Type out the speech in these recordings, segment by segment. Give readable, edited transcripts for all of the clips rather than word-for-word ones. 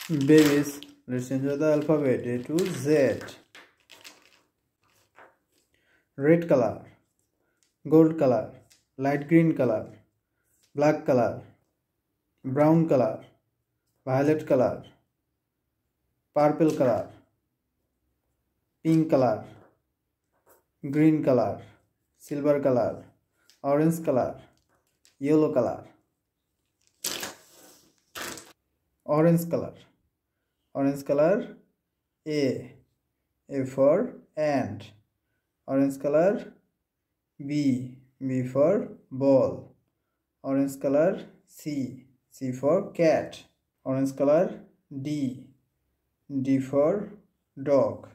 Babies, let's enjoy the alphabet A to Z. Red color, gold color, light green color, black color, brown color, violet color, purple color, pink color, green color, silver color, orange color, yellow color, orange color. Orange color A for ant. Orange color B for ball. Orange color C for cat. Orange color D for dog.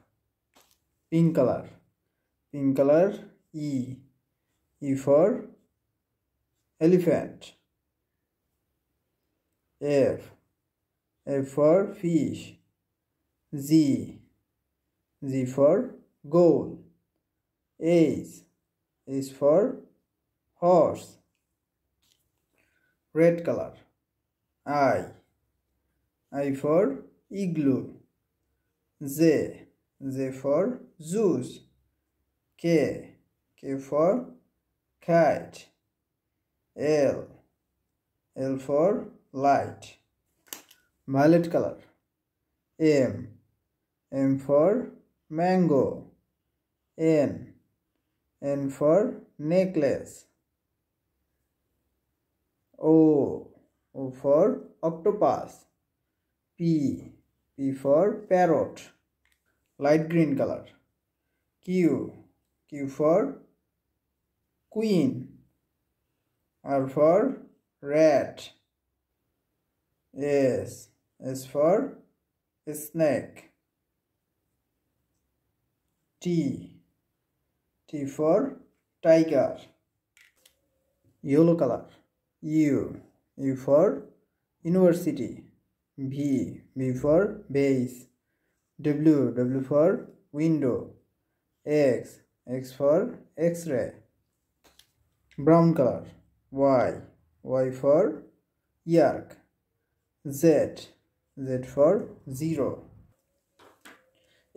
Pink color E for elephant. F for fish. Z for goal. H for horse. Red color I for igloo. Z for zeus. K for kite. L for light. Violet color M for mango. N for necklace. O for octopus. P for parrot. Light green color Q for queen. R for rat. S for snake. T for tiger. Yellow color U for university. V for vase. W for window. X for x-ray. Brown color Y for yak. Z for zero.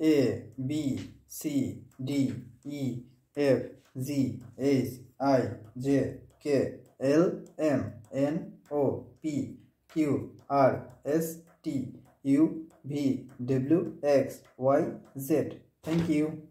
A B C D E F G H I J K L M N O P Q R S T U V W X Y Z. Thank you.